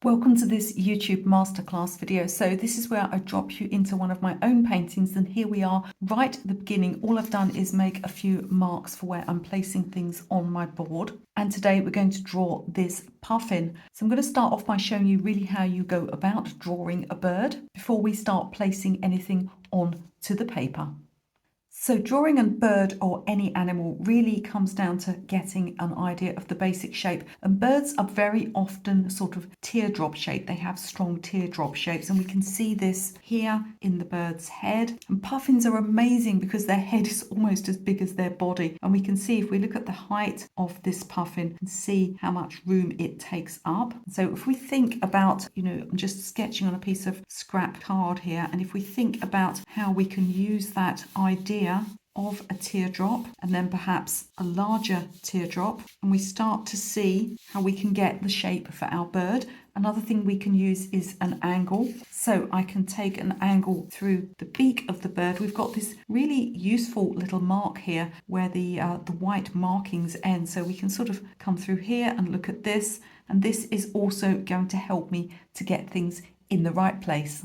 Welcome to this YouTube Masterclass video. So this is where I drop you into one of my own paintings, and here we are right at the beginning. All I've done is make a few marks for where I'm placing things on my board. And today we're going to draw this puffin. So I'm going to start off by showing you really how you go about drawing a bird before we start placing anything on to the paper. So drawing a bird or any animal really comes down to getting an idea of the basic shape. And birds are very often sort of teardrop shaped. They have strong teardrop shapes, and we can see this here in the bird's head. And puffins are amazing because their head is almost as big as their body. And we can see, if we look at the height of this puffin, and see how much room it takes up. So if we think about, I'm just sketching on a piece of scrap card here, and if we think about how we can use that idea of a teardrop and then perhaps a larger teardrop, and we start to see how we can get the shape for our bird. Another thing we can use is an angle. So I can take an angle through the beak of the bird. We've got this really useful little mark here where the white markings end. So we can sort of come through here and look at this, and this is also going to help me to get things in the right place.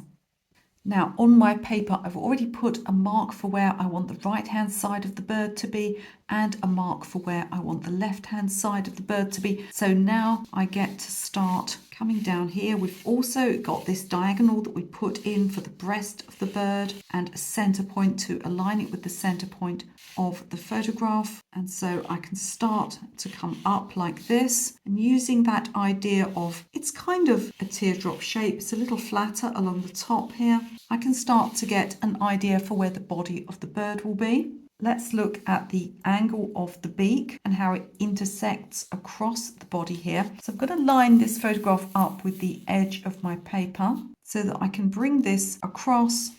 Now on my paper, I've already put a mark for where I want the right hand side of the bird to be and a mark for where I want the left hand side of the bird to be. So now I get to start coming down here. We've also got this diagonal that we put in for the breast of the bird and a center point to align it with the center point of the photograph. And so I can start to come up like this, and using that idea of it's kind of a teardrop shape, it's a little flatter along the top here, I can start to get an idea for where the body of the bird will be. Let's look at the angle of the beak and how it intersects across the body here. So I'm going to line this photograph up with the edge of my paper so that I can bring this across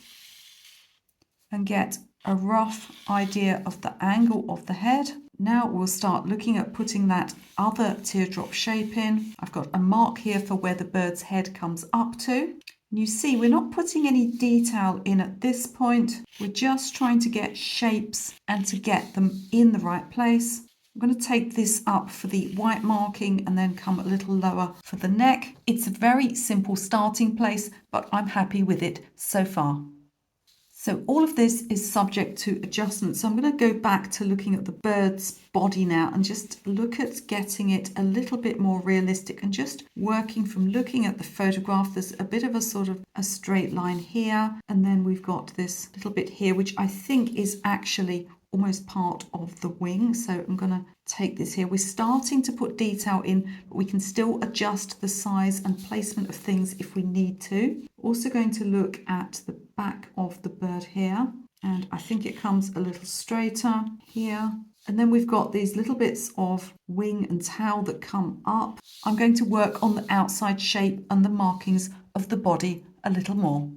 and get a rough idea of the angle of the head. Now we'll start looking at putting that other teardrop shape in. I've got a mark here for where the bird's head comes up to. You see, we're not putting any detail in at this point. We're just trying to get shapes and to get them in the right place. I'm going to take this up for the white marking and then come a little lower for the neck. It's a very simple starting place, but I'm happy with it so far. So all of this is subject to adjustment. So I'm going to go back to looking at the bird's body now and just look at getting it a little bit more realistic, and just working from looking at the photograph. There's a bit of a sort of a straight line here, and then we've got this little bit here, which I think is actually almost part of the wing. So I'm going to take this here. We're starting to put detail in, but we can still adjust the size and placement of things if we need to. Also going to look at the back of the bird here, and I think it comes a little straighter here. And then we've got these little bits of wing and tail that come up. I'm going to work on the outside shape and the markings of the body a little more.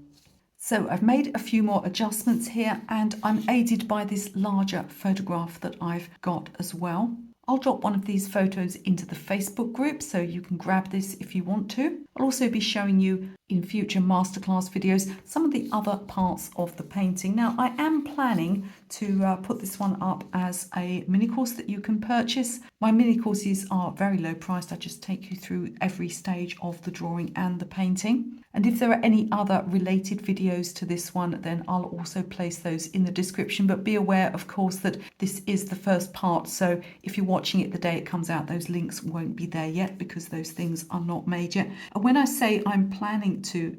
So I've made a few more adjustments here, and I'm aided by this larger photograph that I've got as well. I'll drop one of these photos into the Facebook group so you can grab this if you want to. I'll also be showing you in future masterclass videos some of the other parts of the painting. Now I am planning to put this one up as a mini course that you can purchase. My mini courses are very low priced. I just take you through every stage of the drawing and the painting. And if there are any other related videos to this one, then I'll also place those in the description. But be aware, of course, that this is the first part. So if you're watching it the day it comes out, those links won't be there yet because those things are not made yet. And when I say I'm planning to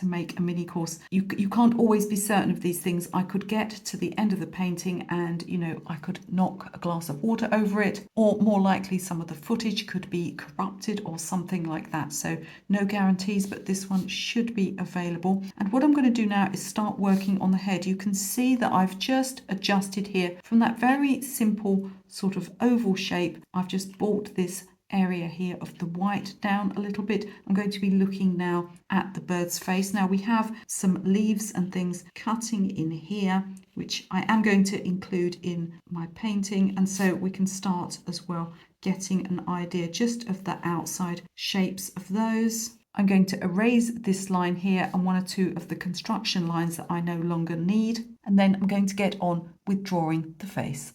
make a mini course, you can't always be certain of these things. I could get to the end of the painting and, I could knock a glass of water over it, or more likely some of the footage could be corrupted or something like that. So no guarantees, but this one should be available. And what I'm going to do now is start working on the head. You can see that I've just adjusted here from that very simple sort of oval shape. I've just brought this area here of the white down a little bit. I'm going to be looking now at the bird's face. Now we have some leaves and things cutting in here, which I am going to include in my painting, and so we can start as well getting an idea just of the outside shapes of those. I'm going to erase this line here and one or two of the construction lines that I no longer need, and then I'm going to get on with drawing the face.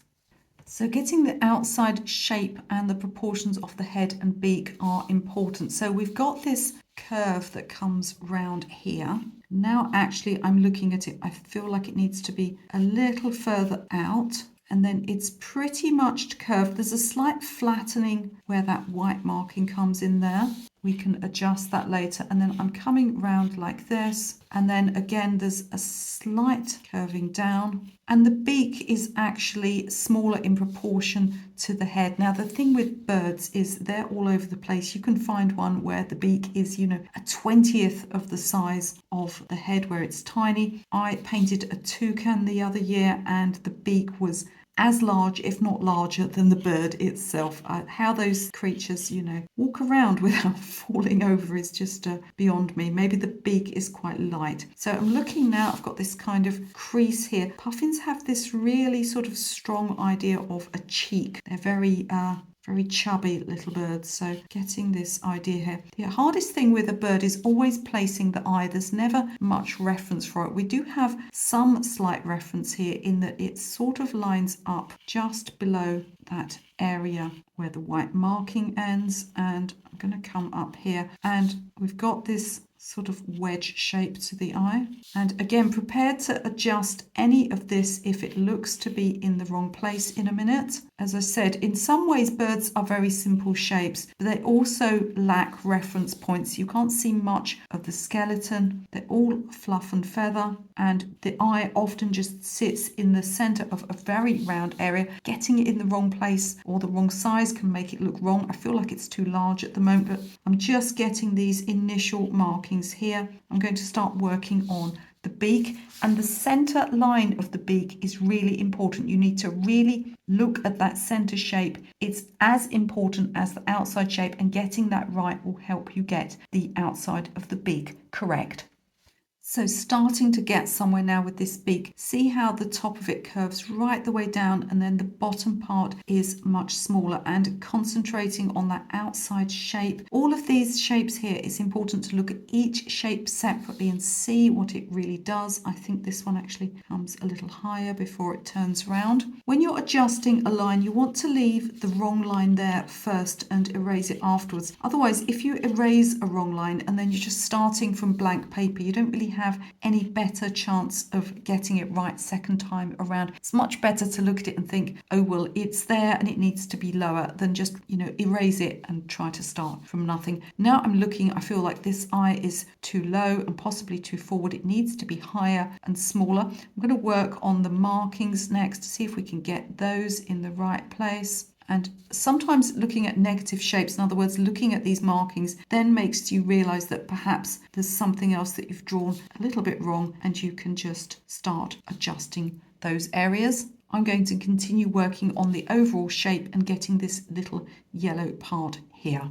So getting the outside shape and the proportions of the head and beak are important. So we've got this curve that comes round here. Now actually I'm looking at it, I feel like it needs to be a little further out. And then it's pretty much curved. There's a slight flattening where that white marking comes in there. We can adjust that later. And then I'm coming round like this. And then again, there's a slight curving down. And the beak is actually smaller in proportion to the head. Now, the thing with birds is they're all over the place. You can find one where the beak is, a 20th of the size of the head, where it's tiny. I painted a toucan the other year and the beak was as large, if not larger, than the bird itself. How those creatures, walk around without falling over is just beyond me. Maybe the beak is quite light. So I'm looking now, I've got this kind of crease here. Puffins have this really sort of strong idea of a cheek. They're very chubby little birds, so getting this idea here. The hardest thing with a bird is always placing the eye. There's never much reference for it. We do have some slight reference here in that it sort of lines up just below that area where the white marking ends, and I'm going to come up here and we've got this sort of wedge shape to the eye. And again, prepared to adjust any of this if it looks to be in the wrong place in a minute. As I said, in some ways birds are very simple shapes, but they also lack reference points. You can't see much of the skeleton. They're all fluff and feather, and the eye often just sits in the center of a very round area. Getting it in the wrong place or the wrong size can make it look wrong. I feel like it's too large at the moment, but I'm just getting these initial markings here. I'm going to start working on the beak, and the center line of the beak is really important. You need to really look at that center shape. It's as important as the outside shape, and getting that right will help you get the outside of the beak correct. So starting to get somewhere now with this beak. See how the top of it curves right the way down, and then the bottom part is much smaller, and concentrating on that outside shape. All of these shapes here, it's important to look at each shape separately and see what it really does. I think this one actually comes a little higher before it turns round. When you're adjusting a line, you want to leave the wrong line there first and erase it afterwards. Otherwise, if you erase a wrong line and then you're just starting from blank paper, you don't really have any better chance of getting it right second time around. It's much better to look at it and think, oh well, it's there and it needs to be lower, than just erase it and try to start from nothing. Now I'm looking, I feel like this eye is too low and possibly too forward. It needs to be higher and smaller. I'm going to work on the markings next to see if we can get those in the right place. And sometimes looking at negative shapes, in other words, looking at these markings, then makes you realize that perhaps there's something else that you've drawn a little bit wrong, and you can just start adjusting those areas. I'm going to continue working on the overall shape and getting this little yellow part here.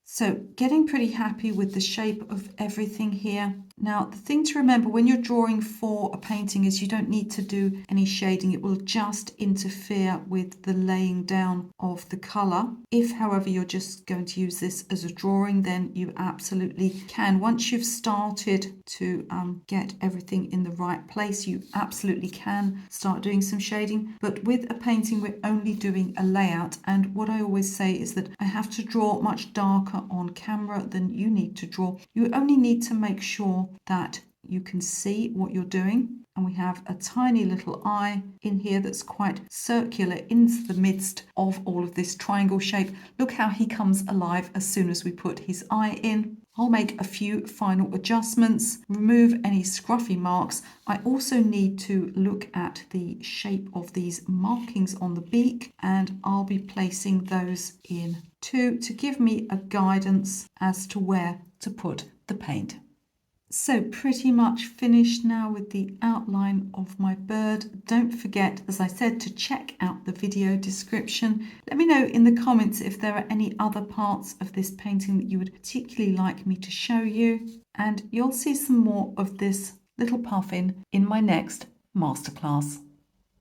So getting pretty happy with the shape of everything here. Now, the thing to remember when you're drawing for a painting is you don't need to do any shading. It will just interfere with the laying down of the colour. If, however, you're just going to use this as a drawing, then you absolutely can. Once you've started to get everything in the right place, you absolutely can start doing some shading. But with a painting, we're only doing a layout. And what I always say is that I have to draw much darker on camera than you need to draw. You only need to make sure that you can see what you're doing. And we have a tiny little eye in here that's quite circular into the midst of all of this triangle shape. Look how he comes alive as soon as we put his eye in. I'll make a few final adjustments, remove any scruffy marks. I also need to look at the shape of these markings on the beak, and I'll be placing those in too to give me a guidance as to where to put the paint. So pretty much finished now with the outline of my bird. Don't forget, as I said, to check out the video description. Let me know in the comments if there are any other parts of this painting that you would particularly like me to show you. And you'll see some more of this little puffin in my next masterclass.